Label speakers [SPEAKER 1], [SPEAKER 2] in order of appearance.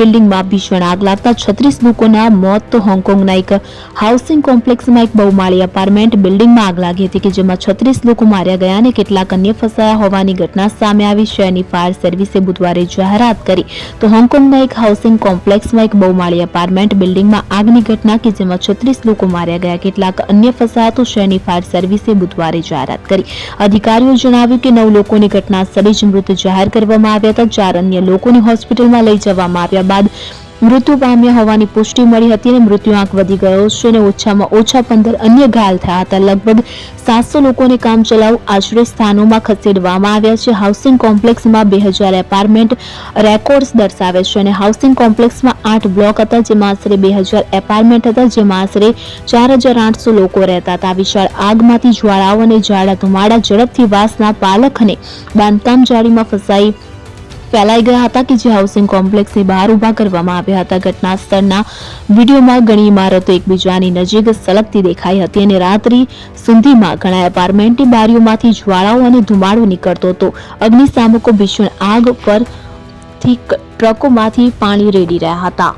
[SPEAKER 1] બિલ્ડિંગમાં ભીષણ આગ લાગતા 36 લોકોના મોત. તો હોંગકોંગના એક હાઉસિંગ કોમ્પ્લેક્સમાં એક બહુમાળી એપાર્ટમેન્ટ બિલ્ડિંગમાં આગ લાગી હતી કે જેમાં 36 લોકો માર્યા ગયા અને કેટલાક અન્ય ફસાયા હોવાની ઘટના સામે આવી. શહેરની ફાયર સર્વિસે બુધવારે જાહેરાત કરી. તો હોંગકોંગના એક હાઉસિંગ કોમ્પ્લેક્સમાં એક બહુમાળી એપાર્ટમેન્ટ બિલ્ડિંગમાં આગની ઘટના કે જેમાં 36 લોકો માર્યા ગયા, કેટલાક અન્ય ફસાયા. તો શહેરની ફાયર સર્વિસે બુધવારે જાહેરાત કરી. અધિકારીઓએ જણાવ્યું કે 9 લોકોની ઘટના સ્થળે જ મૃત જાહેર કરવામાં આવ્યા હતા. 4 અન્ય લોકોને હોસ્પિટલમાં લઈ જવામાં આવ્યા બાદ મૃત્યુ પામ્યા હોવાની પુષ્ટિ મળી હતી અને મૃત્યુઆંક વધી ગયો છે અને ઓછામાં ઓછા 15 અન્ય ઘાયલ થયા હતા. લગભગ 700 લોકોને કામચલાઉ આશ્રય સ્થાનોમાં ખસેડવામાં આવ્યા છે. હાઉસિંગ કોમ્પ્લેક્સમાં 2000 એપાર્ટમેન્ટ રેકોર્ડ્સ દર્શાવે છે અને હાઉસિંગ કોમ્પ્લેક્સમાં 8 બ્લોક હતા જેમાં આશરે 2000 એપાર્ટમેન્ટ હતા જેમાં આશરે 4800 લોકો રહેતા હતા. વિશાળ આગમાંથી જ્વાળાઓ અને જાડા ધુમાડા ઝડપથી વાસના પાલખ અને બાંધકામ જાળીમાં ફેલાઈ ગયા હતા કે જે હાઉસિંગ કોમ્પ્લેક્સની બહાર ઉભા કરવામાં આવ્યા હતા. ઘટના સ્થળના વિડીયોમાં ઘણી ઇમારતો એકબીજાની નજીક સળગતી દેખાઈ હતી અને રાત્રિ સુધીમાં ઘણા એપાર્ટમેન્ટની બારીઓમાંથી જ્વાળાઓ અને ધુમાડો નીકળતો હતો. અગ્નિશામકો ભીષણ આગ પરથી ટ્રકોમાંથી પાણી રેડી રહ્યા હતા.